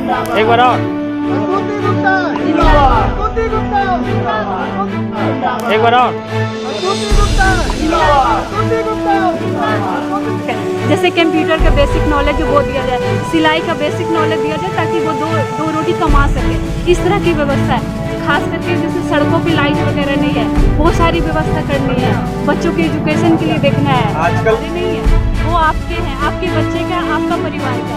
एक बार और, एक बार और। जैसे कंप्यूटर का बेसिक नॉलेज वो दिया जाए, सिलाई का बेसिक नॉलेज दिया जाए ताकि वो दो रोटी कमा सके। इस तरह की व्यवस्था है। खास करके जैसे सड़कों पे लाइट वगैरह नहीं है, बहुत सारी व्यवस्था करनी है। बच्चों के एजुकेशन के लिए देखना है। आजकल नहीं है, वो आपके हैं, आपके बच्चे का, आपका परिवार का।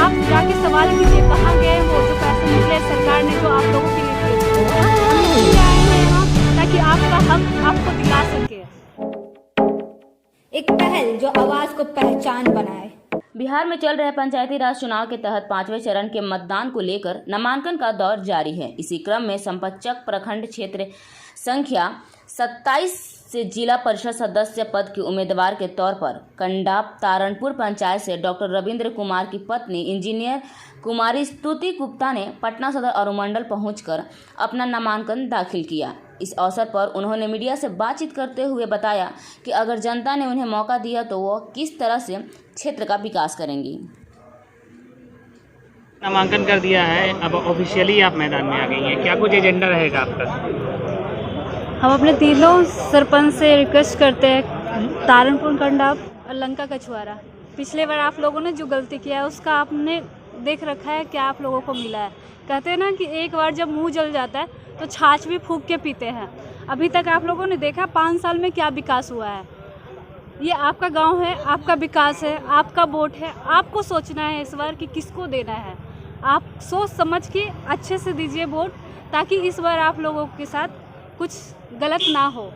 आप जाके सवाल कीजिए कहाँ गए वो जो पैसे निकले सरकार ने जो आप लोगों के लिए दिए। हम इसलिए आए हैं यहाँ ताकि आपका हक आपको दिला सके। एक पहल जो आवाज को पहचान बनाए। बिहार में चल रहे पंचायती राज चुनाव के तहत 5वें चरण के मतदान को लेकर नामांकन का दौर जारी है। इसी क्रम में संपतचक प्रखंड क्षेत्र संख्या 27 से जिला परिषद सदस्य पद के उम्मीदवार के तौर पर कंडाप तारणपुर पंचायत से डॉक्टर रविंद्र कुमार की पत्नी इंजीनियर कुमारी स्तुति गुप्ता ने पटना सदर अनुमंडल पहुंचकर अपना नामांकन दाखिल किया। इस अवसर पर उन्होंने मीडिया से बातचीत करते हुए बताया कि अगर जनता ने उन्हें मौका दिया तो वो किस तरह से क्षेत्र का विकास करेंगी। नामांकन कर दिया है, अब ऑफिशियली आप मैदान में आ गई हैं, क्या कुछ एजेंडा रहेगा आपका? हम अपने तीनों सरपंच से रिक्वेस्ट करते हैं, तारणपुर, कंडाप और लंका कछुआरा। पिछले बार आप लोगों ने जो गलती किया है उसका आपने देख रखा है, क्या आप लोगों को मिला है। कहते हैं ना कि एक बार जब मुंह जल जाता है तो छाछ भी फूंक के पीते हैं। अभी तक आप लोगों ने देखा 5 साल में क्या विकास हुआ है। ये आपका गांव है, आपका विकास है, आपका वोट है। आपको सोचना है इस बार कि किसको देना है। आप सोच समझ के अच्छे से दीजिए वोट, ताकि इस बार आप लोगों के साथ कुछ गलत ना हो।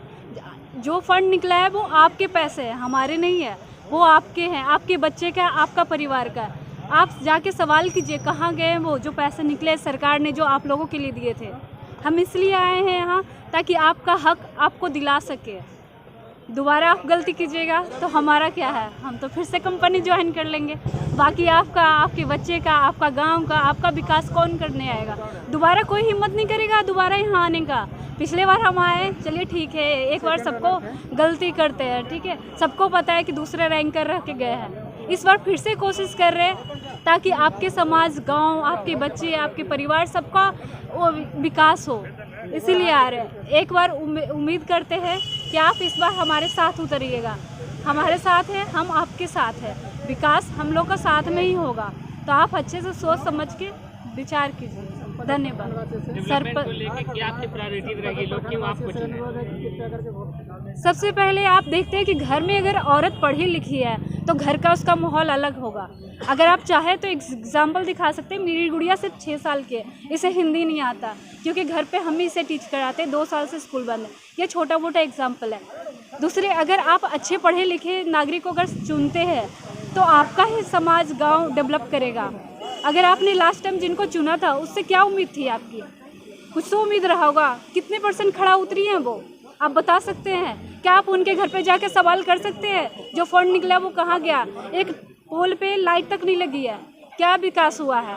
जो फंड निकला है वो आपके पैसे हैं, हमारे नहीं है। वो आपके हैं, आपके बच्चे का, आपका परिवार का। आप जाके सवाल कीजिए कहाँ गए वो जो पैसे निकले सरकार ने जो आप लोगों के लिए दिए थे। हम इसलिए आए हैं यहाँ ताकि आपका हक आपको दिला सके। दोबारा आप गलती कीजिएगा तो हमारा क्या है, हम तो फिर से कंपनी ज्वाइन कर लेंगे। बाकी आपका, आपके बच्चे का, आपका गांव का, आपका विकास कौन करने आएगा? दोबारा कोई हिम्मत नहीं करेगा दोबारा यहाँ आने का। पिछले बार हम आए, चलिए ठीक है, एक बार सबको गलती करते हैं, ठीक है, सबको पता है कि दूसरे रैंक कर रह के गए हैं। इस बार फिर से कोशिश कर रहे हैं ताकि आपके समाज, गांव, आपके बच्चे, आपके परिवार, सबका वो विकास हो, इसीलिए आ रहे हैं। एक बार उम्मीद करते हैं कि आप इस बार हमारे साथ उतरिएगा। हमारे साथ है, हम आपके साथ हैं। विकास हम लोग का साथ में ही होगा, तो आप अच्छे से सोच समझ के विचार कीजिए। धन्यवाद। क्या आपकी प्रायोरिटी रहेगी, लोग क्यों आपको चुनें? सबसे पहले आप देखते हैं कि घर में अगर औरत पढ़ी लिखी है तो घर का उसका माहौल अलग होगा। अगर आप चाहें तो एग्जाम्पल दिखा सकते हैं। मेरी गुड़िया सिर्फ 6 साल की है, इसे हिंदी नहीं आता क्योंकि घर पे हम ही इसे टीच कराते हैं। 2 साल से स्कूल बंद है। ये छोटा मोटा एग्जाम्पल है। दूसरे, अगर आप अच्छे पढ़े लिखे नागरिक को अगर चुनते हैं तो आपका ही समाज, गाँव डेवलप करेगा। अगर आपने लास्ट टाइम जिनको चुना था उससे क्या उम्मीद थी आपकी? कुछ तो उम्मीद रहा होगा। कितने % खड़ा उतरी हैं वो, आप बता सकते हैं? क्या आप उनके घर पे जाके सवाल कर सकते हैं जो फंड निकला वो कहाँ गया? एक पोल पे लाइट तक नहीं लगी है, क्या विकास हुआ है?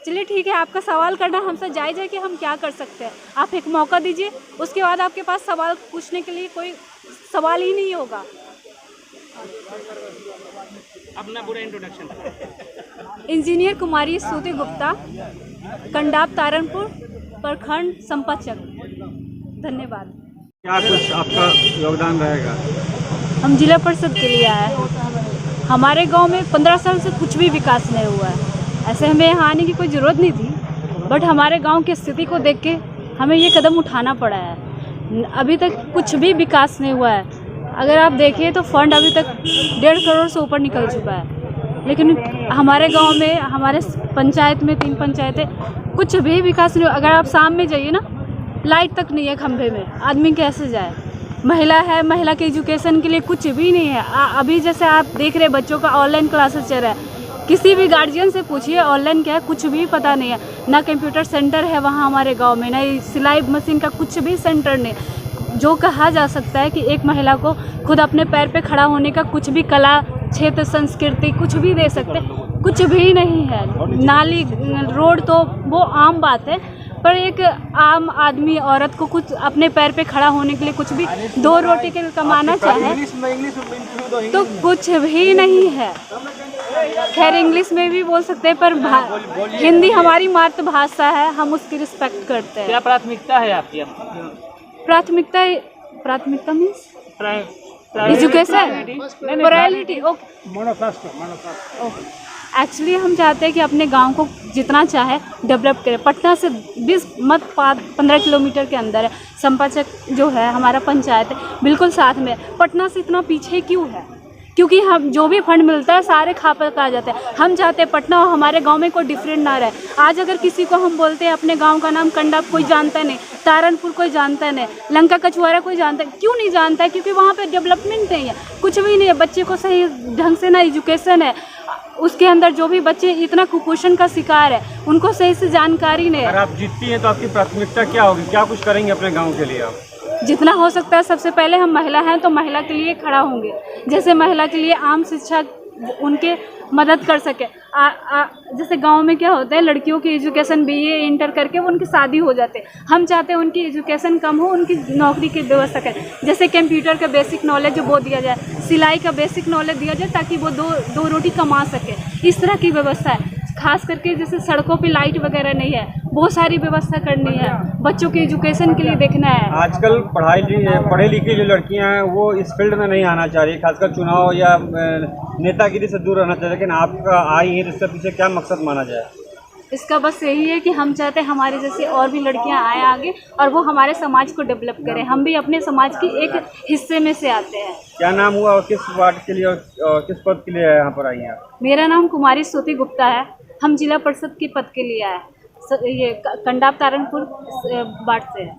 चलिए ठीक है, आपका सवाल करना हमसे जायज़ है कि हम क्या कर सकते हैं। आप एक मौका दीजिए, उसके बाद आपके पास सवाल पूछने के लिए कोई सवाल ही नहीं होगा। अपना पूरा इंट्रोडक्शन। इंजीनियर कुमारी स्तुति गुप्ता, कंडाप तारणपुर, प्रखंड संपतचक। धन्यवाद। क्या कुछ आपका योगदान रहेगा? हम जिला परिषद के लिए आए हैं। हमारे गांव में 15 साल से कुछ भी विकास नहीं हुआ है। ऐसे हमें यहाँ आने की कोई ज़रूरत नहीं थी, बट हमारे गांव की स्थिति को देख के हमें ये कदम उठाना पड़ा है। अभी तक कुछ भी विकास नहीं हुआ है। अगर आप देखिए तो फंड अभी तक 1.5 करोड़ से ऊपर निकल चुका है, लेकिन हमारे गांव में, हमारे पंचायत में 3 पंचायतें, कुछ भी विकास नहीं। अगर आप शाम में जाइए ना, लाइट तक नहीं है खंभे में, आदमी कैसे जाए? महिला है, महिला के एजुकेशन के लिए कुछ भी नहीं है। अभी जैसे आप देख रहे बच्चों का ऑनलाइन क्लासेस चल रहा है, किसी भी गार्जियन से पूछिए ऑनलाइन क्या है, कुछ भी पता नहीं है। ना कंप्यूटर सेंटर है वहाँ हमारे गांव में, ना सिलाई मशीन का कुछ भी सेंटर नहीं। जो कहा जा सकता है कि एक महिला को खुद अपने पैर पे खड़ा होने का कुछ भी कला, क्षेत्र, संस्कृति कुछ भी दे सकते, कुछ भी नहीं है। नाली, रोड तो वो आम बात है, पर एक आम आदमी, औरत को कुछ अपने पैर पे खड़ा होने के लिए कुछ भी 2 रोटी के कमाना चाहे तो कुछ भी नहीं है। खैर इंग्लिश में भी बोल सकते हैं, पर हिंदी हमारी मातृभाषा है, हम उसकी रिस्पेक्ट करते हैं। क्या प्राथमिकता है आपकी? प्राथमिकता मीन्स एजुकेशन, मोरालिटी। एक्चुअली हम चाहते हैं कि अपने गांव को जितना चाहे डेवलप करें। पटना से 15 किलोमीटर के अंदर है। संपाचक जो है हमारा पंचायत है, बिल्कुल साथ में। पटना से इतना पीछे क्यों है? क्योंकि हम जो भी फंड मिलता है सारे खा पर आ जाते हैं। हम चाहते हैं पटना और हमारे गांव में कोई डिफरेंट ना रहे। आज अगर किसी को हम बोलते हैं अपने गांव का नाम कंडाप, कोई जानता नहीं, तारनपुर कोई जानता नहीं, लंका कछुआरा कोई जानता है। क्यों नहीं जानता है? क्योंकि वहाँ पे डेवलपमेंट नहीं है, कुछ भी नहीं है। बच्चे को सही ढंग से ना एजुकेशन है, उसके अंदर जो भी बच्चे इतना कुपोषण का शिकार है उनको सही से जानकारी नहीं है। अगर आप जीतती हैं तो आपकी प्राथमिकता क्या होगी? क्या कुछ करेंगे अपने गाँव के लिए आप? जितना हो सकता है सबसे पहले हम महिला हैं तो महिला के लिए खड़ा होंगे। जैसे महिला के लिए आम शिक्षा उनके मदद कर सके। जैसे गांव में क्या होता है, लड़कियों की एजुकेशन BA इंटर करके उनकी शादी हो जाते हैं। हम चाहते हैं उनकी एजुकेशन कम हो, उनकी नौकरी की व्यवस्था करें। जैसे कंप्यूटर का बेसिक नॉलेज वो दिया जाए, सिलाई का बेसिक नॉलेज दिया जाए ताकि वो दो रोटी कमा सके। इस तरह की व्यवस्था है। खास करके जैसे सड़कों पे लाइट वगैरह नहीं है, बहुत सारी व्यवस्था करनी है। बच्चों के एजुकेशन के लिए देखना है। आजकल पढ़े लिखी जो लड़कियां हैं वो इस फील्ड में नहीं आना चाह रही, खासकर चुनाव या नेतागिरी से दूर रहना चाह रही। लेकिन आपका आई है, इसके पीछे क्या मकसद माना जाए? इसका बस यही है कि हम चाहते हैं हमारे जैसे और भी लड़कियां आए आगे और वो हमारे समाज को डेवलप करें। हम भी अपने समाज की एक हिस्से में से आते हैं। क्या नाम हुआ और किस वार्ड के लिए और किस पद के लिए यहाँ पर आई हैं आप? मेरा नाम कुमारी श्रुति गुप्ता है। हम जिला परिषद के पद के लिए आए। ये कंडाप तारनपुर वार्ड से है।